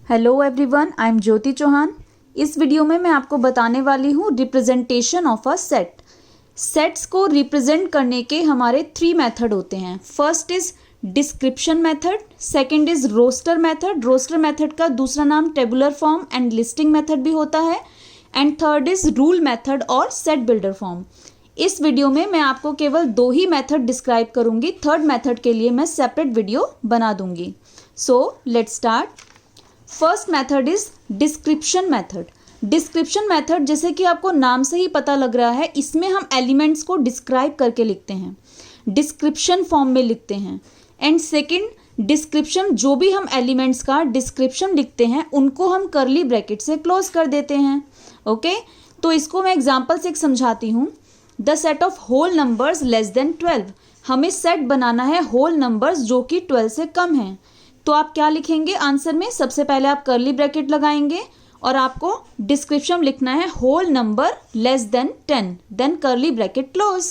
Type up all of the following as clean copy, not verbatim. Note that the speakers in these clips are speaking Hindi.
Hello everyone, I am Jyoti Chauhan. इस वीडियो में मैं आपको बताने वाली हूँ representation of a set. Sets को रिप्रेजेंट करने के हमारे 3 मेथड होते हैं। First is description method, second is roster method. Roster method का दूसरा नाम tabular form and listing method भी होता है, and third is rule method और सेट बिल्डर फॉर्म। इस वीडियो में मैं आपको केवल 2 ही मेथड डिस्क्राइब करूंगी। थर्ड मेथड के लिए मैं सेपरेट वीडियो बना दूंगी। So let's start. First method is description method. Description method, जैसे कि आपको नाम से ही पता लग रहा है, इसमें हम एलिमेंट्स को डिस्क्राइब करके लिखते हैं, डिस्क्रिप्शन फॉर्म में लिखते हैं। एंड सेकंड डिस्क्रिप्शन, जो भी हम एलिमेंट्स का डिस्क्रिप्शन लिखते हैं उनको हम करली ब्रैकेट से क्लोज कर देते हैं। ओके, तो इसको मैं एग्जांपल से एक समझाती हूँ। The set of whole numbers less than 12। हमें सेट बनाना है होल नंबर्स जो कि 12 से कम हैं। तो आप क्या लिखेंगे आंसर में? सबसे पहले आप करली ब्रैकेट लगाएंगे और आपको डिस्क्रिप्शन लिखना है whole number less than 10, then curly bracket close.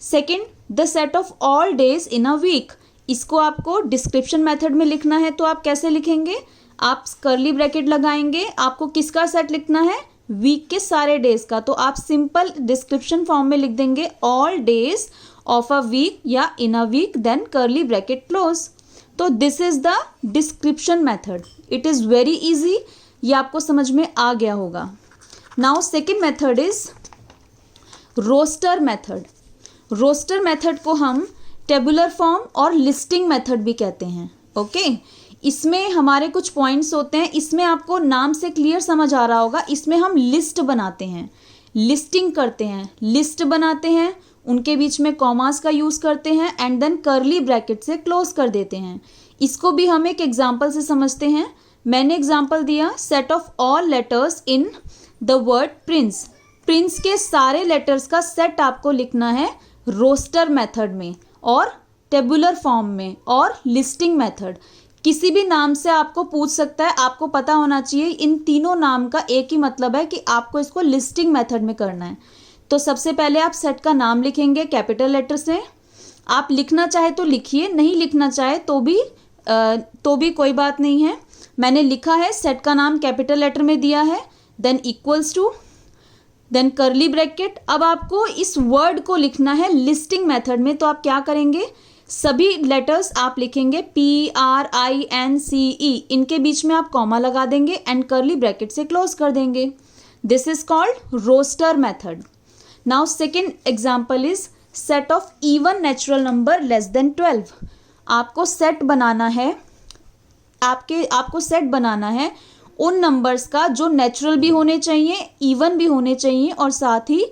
Second, the set of all days in a week. इसको आपको डिस्क्रिप्शन मेथड में लिखना है, तो आप कैसे लिखेंगे? आप करली ब्रैकेट लगाएंगे। आपको किसका सेट लिखना है? वीक के सारे डेज का। तो आप सिंपल डिस्क्रिप्शन फॉर्म में लिख देंगे all days of a week या in a week, then curly bracket close. तो this is the description method. It is very easy, ये आपको समझ में आ गया होगा। Now second method is roster method. Roster method को हम टेबुलर फॉर्म और लिस्टिंग मेथड भी कहते हैं। ओके, इसमें हमारे कुछ पॉइंट्स होते हैं। इसमें आपको नाम से क्लियर समझ आ रहा होगा, इसमें हम लिस्ट बनाते हैं, लिस्टिंग करते हैं, लिस्ट बनाते हैं, उनके बीच में कॉमास का यूज़ करते हैं एंड देन करली ब्रैकेट से क्लोज कर देते हैं। इसको भी हम एक एग्जांपल से समझते हैं। मैंने एग्जांपल दिया, set of all letters in the word Prince. Prince के सारे लेटर्स का सेट आपको लिखना है रोस्टर मेथड में और टेबुलर फॉर्म में और लिस्टिंग मेथड। किसी भी नाम से आपको पूछ सकता है, आपको पता होना चाहिए इन तीनों नाम का एक ही मतलब है कि आपको इसको लिस्टिंग मेथड में करना है। तो सबसे पहले आप सेट का नाम लिखेंगे कैपिटल लेटर से। आप लिखना चाहे तो लिखिए, नहीं लिखना चाहे तो भी कोई बात नहीं है। मैंने लिखा है, सेट का नाम कैपिटल लेटर में दिया है, then equals to, then curly bracket. अब आपको इस वर्ड को लिखना है लिस्टिंग मेथड में। तो आप क्या करेंगे? सभी लेटर्स आप लिखेंगे PRINCE, इनके बीच में आप कॉमा लगा देंगे एंड करली ब्रैकेट से क्लोज कर देंगे। This is called roster method. Now second example is set of even natural number less than 12। आपको सेट बनाना है, आपको सेट बनाना है उन नंबर्स का जो नेचुरल भी होने चाहिए, इवन भी होने चाहिए और साथ ही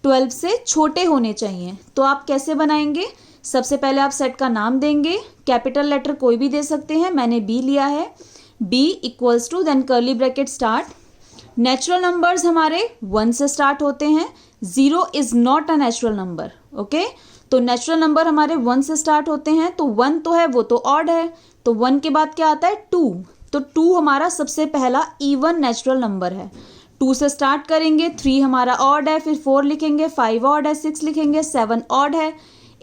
12 से छोटे होने चाहिए। तो आप कैसे बनाएंगे? सबसे पहले आप सेट का नाम देंगे, कैपिटल लेटर कोई भी दे सकते हैं, मैंने B लिया है, B equals to, then curly bracket start. Natural numbers हमारे 1 से स्टार्ट होते हैं। 0 is not a natural number. Okay, तो नेचुरल नंबर हमारे 1 से स्टार्ट होते हैं। तो 1 तो है, वो तो ऑड है। तो 1 के बाद क्या आता है? 2। तो 2 हमारा सबसे पहला इवन नेचुरल नंबर है। 2 से स्टार्ट करेंगे, 3 हमारा ऑड है, फिर 4 लिखेंगे, 5 ऑड है, 6 लिखेंगे, 7 ऑड है,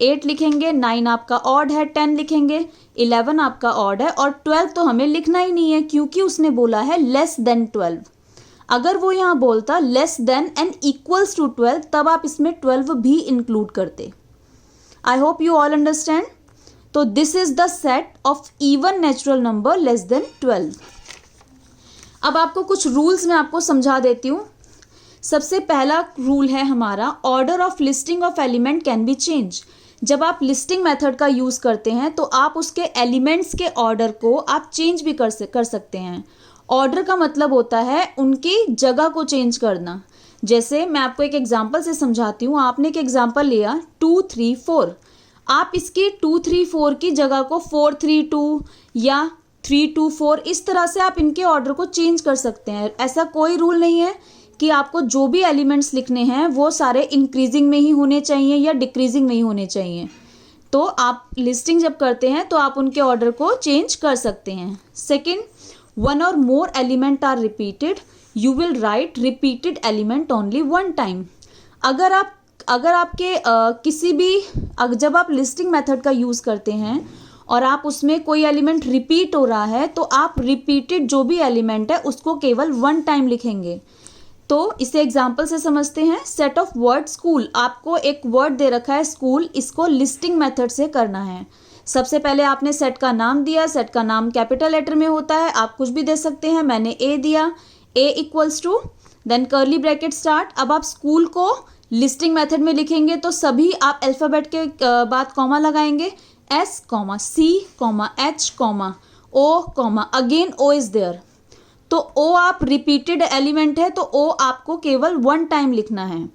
8 लिखेंगे, 9 आपका ऑड है, 10 लिखेंगे, 11 आपका ऑड है और 12 तो हमें लिखना ही नहीं है क्योंकि उसने बोला है लेस देन 12। अगर वो यहाँ बोलता less than and equals to 12, तब आप इसमें 12 भी इंक्लूड करते। I hope you all understand. तो this is the set of even natural number less than 12। अब आपको कुछ रूल्स मैं आपको समझा देती हूँ। सबसे पहला रूल है हमारा, order of listing of element can be change. जब आप लिस्टिंग मेथड का यूज करते हैं तो आप उसके एलिमेंट्स के ऑर्डर को आप चेंज भी कर सकते हैं। ऑर्डर का मतलब होता है उनकी जगह को चेंज करना। जैसे मैं आपको एक एग्जांपल से समझाती हूँ। आपने एक एग्जांपल लिया 2 3 4, आप इसकी 2 3 4 की जगह को 4 3 2 या 3 2 4, इस तरह से आप इनके ऑर्डर को चेंज कर सकते हैं। ऐसा कोई रूल नहीं है कि आपको जो भी एलिमेंट्स लिखने हैं वो सारे इंक्रीजिंग में ही होने चाहिए या डिक्रीजिंग में ही होने चाहिए। तो आप लिस्टिंग जब करते हैं तो आप उनके ऑर्डर को चेंज कर सकते हैं। Second, 1 or more element are repeated, you will write repeated element only one time। अगर आपके किसी भी जब आप लिस्टिंग मेथड का यूज़ करते हैं और आप उसमें कोई एलिमेंट रिपीट हो रहा है तो आप रिपीटेड जो भी एलिमेंट है उसको केवल वन टाइम लिखेंगे। तो इसे एग्जाम्पल से समझते हैं। सेट ऑफ वर्ड स्कूल, आपको एक वर्ड दे रखा है स्कूल, इसको लिस्टिंग मेथड से करना है। सबसे पहले आपने सेट का नाम दिया, सेट का नाम कैपिटल लेटर में होता है, आप कुछ भी दे सकते हैं, मैंने ए दिया, A equals to, then curly bracket start. अब आप स्कूल को लिस्टिंग मेथड में लिखेंगे तो सभी आप अल्फ़ाबेट के बाद कॉमा लगाएंगे, S comma C comma H comma O comma again O is there. तो ओ आप रिपीटेड एलिमेंट है तो ओ आपको केवल वन टाइम लिखना है,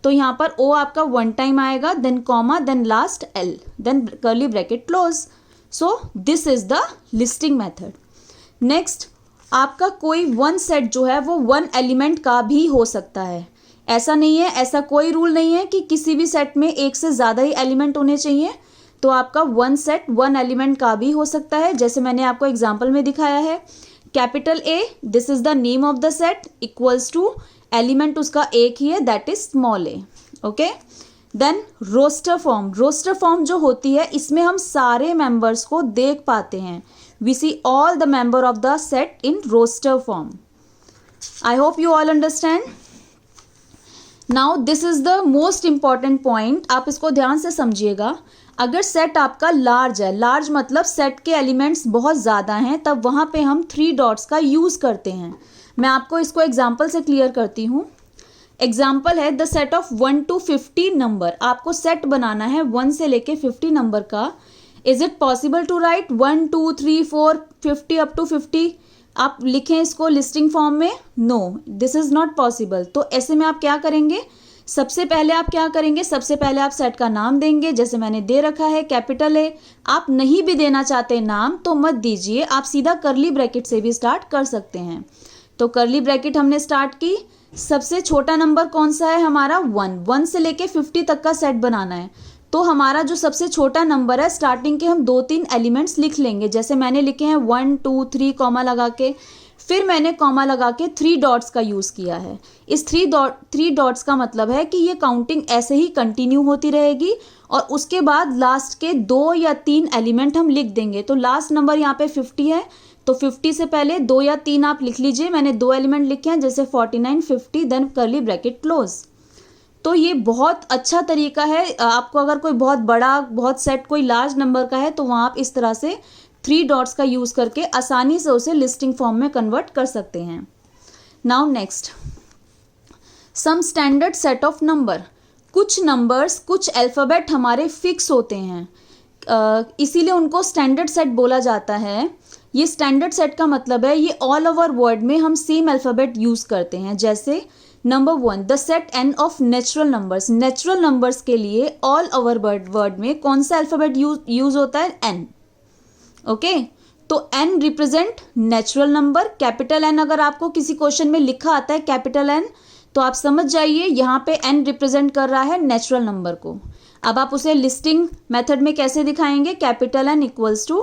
तो यहाँ पर ओ आपका वन टाइम आएगा, then comma, then last L, then curly bracket close. So this is the listing method. Next, आपका कोई वन सेट जो है वो वन एलिमेंट का भी हो सकता है। ऐसा नहीं है, ऐसा कोई रूल नहीं है कि किसी भी सेट में एक से ज़्यादा ही एलिमेंट होने चाहिए। तो आपका वन सेट वन एलिमेंट का भी हो सकता है, जैसे मैंने आपको एग्जाम्पल में दिखाया है। Capital A, this is the name of the set, equals to element उसका एक ही है, that is small A. Okay, then roster form. Roster form जो होती है इसमें हम सारे मेंबर्स को देख पाते हैं। We see all the member of the set in roster form. I hope you all understand. Now this is the most important point, आप इसको ध्यान से समझिएगा। अगर सेट आपका लार्ज है, लार्ज मतलब सेट के एलिमेंट्स बहुत ज़्यादा हैं, तब वहाँ पे हम थ्री डॉट्स का यूज़ करते हैं। मैं आपको इसको एग्जाम्पल से क्लियर करती हूँ। एग्जाम्पल है the set of 1 to 50 number. आपको सेट बनाना है 1 से लेके 50 नंबर का। Is it possible to write 1 2 3 4 50 up to 50? आप लिखें इसको लिस्टिंग फॉर्म में? No, this is not possible. तो ऐसे में आप क्या करेंगे, सबसे पहले आप क्या करेंगे, सबसे पहले आप सेट का नाम देंगे, जैसे मैंने दे रखा है कैपिटल ए। आप नहीं भी देना चाहते नाम तो मत दीजिए, आप सीधा कर्ली ब्रैकेट से भी स्टार्ट कर सकते हैं। तो कर्ली ब्रैकेट हमने स्टार्ट की। सबसे छोटा नंबर कौन सा है हमारा? 1 से लेके 50 तक का सेट बनाना है। तो हमारा जो सबसे छोटा नंबर है, स्टार्टिंग के हम 2-3 एलिमेंट्स लिख लेंगे, जैसे मैंने लिखे हैं 1 2 3 कॉमा लगा के, फिर मैंने कॉमा लगा के 3 डॉट्स का यूज़ किया है। इस 3 डॉट्स का मतलब है कि ये काउंटिंग ऐसे ही कंटिन्यू होती रहेगी और उसके बाद लास्ट के 2 या 3 एलिमेंट हम लिख देंगे। तो लास्ट नंबर यहाँ पे 50 है, तो 50 से पहले 2 या 3 आप लिख लीजिए। मैंने 2 एलिमेंट लिखे हैं, जैसे 49 50, देन कर्ली ब्रैकेट क्लोज। तो ये बहुत अच्छा तरीका है। आपको अगर कोई बहुत बड़ा, बहुत सेट कोई लार्ज नंबर का है तो वहाँ आप इस तरह से 3 डॉट्स का यूज़ करके आसानी से उसे लिस्टिंग फॉर्म में कन्वर्ट कर सकते हैं। Now next, some standard set of number. कुछ नंबर्स, कुछ अल्फ़ाबेट हमारे फिक्स होते हैं, इसीलिए उनको स्टैंडर्ड सेट बोला जाता है। ये स्टैंडर्ड सेट का मतलब है ये ऑल ओवर वर्ड में हम सेम अल्फ़ाबेट यूज़ करते हैं। जैसे number 1, the set N of natural numbers. Natural numbers के लिए ऑल ओवर वर्ड में कौन सा अल्फ़ाबेट यूज़ होता है? एन। ओके, तो N represent natural number. Capital N अगर आपको किसी क्वेश्चन में लिखा आता है कैपिटल एन, तो आप समझ जाइए यहाँ पे एन रिप्रेजेंट कर रहा है नेचुरल नंबर को। अब आप उसे लिस्टिंग मेथड में कैसे दिखाएंगे? Capital N equals to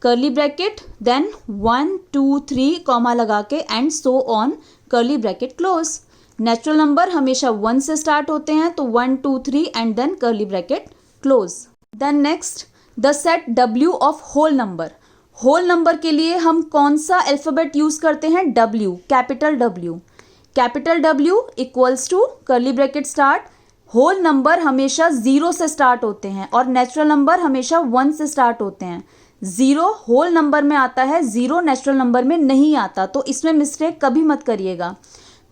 curly bracket, then 1 2 3 comma लगा के and so on, curly bracket close. Natural number हमेशा 1 से स्टार्ट होते हैं, तो 1 2 3 and then curly bracket close. Then next, the set W of whole number. Whole number के लिए हम कौन सा अल्फ़ाबेट यूज़ करते हैं? W, capital W। Capital W equals to curly bracket start. Whole number हमेशा 0 से स्टार्ट होते हैं और नेचुरल नंबर हमेशा 1 से स्टार्ट होते हैं। 0 होल नंबर में आता है, 0 नेचुरल नंबर में नहीं आता, तो इसमें मिस्टेक कभी मत करिएगा।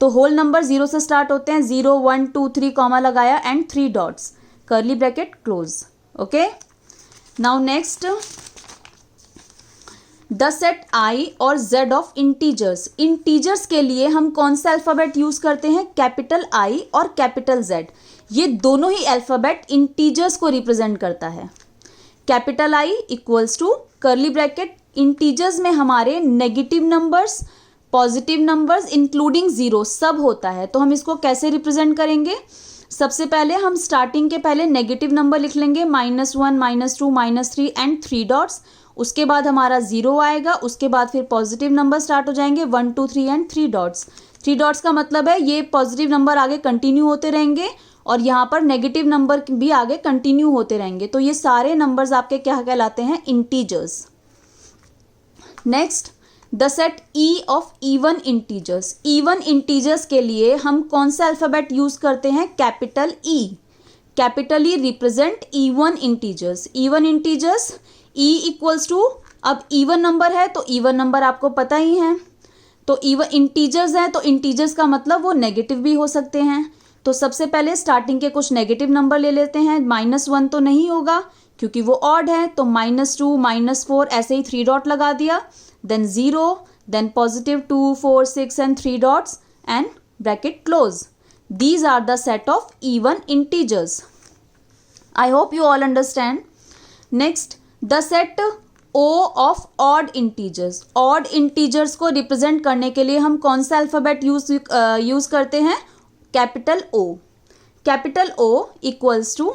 तो होल नंबर 0 से स्टार्ट होते हैं, 0 1 2 3 कॉमा लगाया and 3 dots, curly bracket close. Okay, now next, the set I और Z ऑफ इंटीजर्स। इंटीजर्स के लिए हम कौन सा अल्फ़ाबेट यूज़ करते हैं? कैपिटल I और कैपिटल Z। ये दोनों ही अल्फ़ाबेट इंटीजर्स को रिप्रेजेंट करता है। Capital I equals to curly bracket, integers में हमारे negative numbers, positive numbers including 0 सब होता है। तो हम इसको कैसे रिप्रेजेंट करेंगे? सबसे पहले हम स्टार्टिंग के पहले नेगेटिव नंबर लिख लेंगे, -1 -2 -3 एंड 3 डॉट्स। उसके बाद हमारा 0 आएगा, उसके बाद फिर पॉजिटिव नंबर स्टार्ट हो जाएंगे, 1 2 3 एंड 3 डॉट्स। 3 डॉट्स का मतलब है ये पॉजिटिव नंबर आगे कंटिन्यू होते रहेंगे और यहाँ पर नेगेटिव नंबर भी आगे कंटिन्यू होते रहेंगे, तो ये सारे नंबर्स आपके क्या कहलाते हैं, integers. Next, the set E of even integers. Even integers के लिए हम कौन सा अल्फ़ाबेट यूज करते हैं, capital E. Capital E represent even integers. Even integers E equals to, अब इवन नंबर है तो इवन नंबर आपको पता ही है, तो इवन इंटीजर्स है तो इंटीजर्स का मतलब वो नेगेटिव भी हो सकते हैं। तो सबसे पहले स्टार्टिंग के कुछ नेगेटिव नंबर ले लेते हैं। -1 तो नहीं होगा क्योंकि वो ऑड है, तो -2, -4 ऐसे ही 3 डॉट लगा दिया, then 0, then +2, 4, 6 and 3 dots and bracket close. These are the set of even integers. I hope you all understand. Next, the set O of odd integers. Odd integers को रिप्रेजेंट करने के लिए हम कौन सा अल्फ़ाबेट यूज करते हैं, capital O। Capital O equals to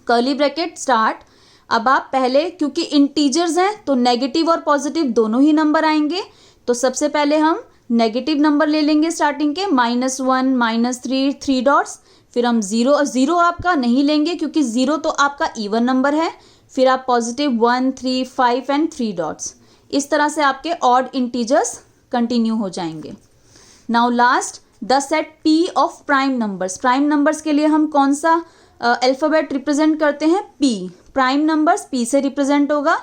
curly bracket start. अब आप पहले, क्योंकि इंटीजर्स हैं तो नेगेटिव और पॉजिटिव दोनों ही नंबर आएंगे, तो सबसे पहले हम नेगेटिव नंबर ले लेंगे स्टार्टिंग के, -1, -3, 3 डॉट्स, फिर हम 0 आपका नहीं लेंगे क्योंकि 0 तो आपका इवन नंबर है, फिर आप +1, 3, 5 एंड 3 डॉट्स। इस तरह से आपके ऑड इंटीजर्स कंटिन्यू हो जाएंगे। Now last, the set P of prime numbers. Prime numbers के लिए हम कौन सा अल्फ़ाबेट रिप्रेजेंट करते हैं, P। प्राइम नंबर्स P से रिप्रेजेंट होगा।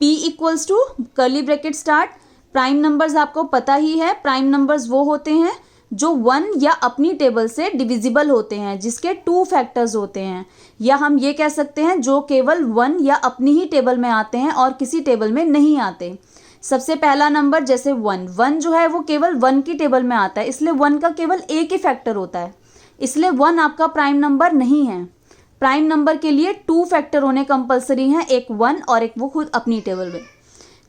P equals to curly bracket start. Prime numbers आपको पता ही है, प्राइम नंबर्स वो होते हैं जो 1 या अपनी टेबल से डिविजिबल होते हैं, जिसके 2 फैक्टर्स होते हैं, या हम ये कह सकते हैं जो केवल 1 या अपनी ही टेबल में आते हैं और किसी टेबल में नहीं आते। सबसे पहला नंबर जैसे 1 जो है वो केवल 1 की टेबल में आता है, इसलिए 1 का केवल एक ही फैक्टर होता है, इसलिए 1 आपका प्राइम नंबर नहीं है। प्राइम नंबर के लिए 2 फैक्टर होने कंपलसरी हैं, एक 1 और एक वो खुद अपनी टेबल में।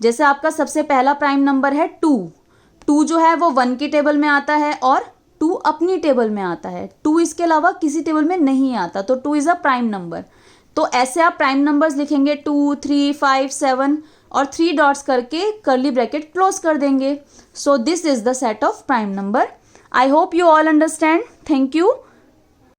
जैसे आपका सबसे पहला प्राइम नंबर है 2 जो है वो 1 की टेबल में आता है और 2 अपनी टेबल में आता है, 2 इसके अलावा किसी टेबल में नहीं आता, तो 2 इज़ अ प्राइम नंबर। तो ऐसे आप प्राइम नंबर्स लिखेंगे 2, 3, 5, 7 और 3 डॉट्स करके कर्ली ब्रैकेट क्लोज कर देंगे। सो this is the set of prime number. I hope you all understand. Thank you.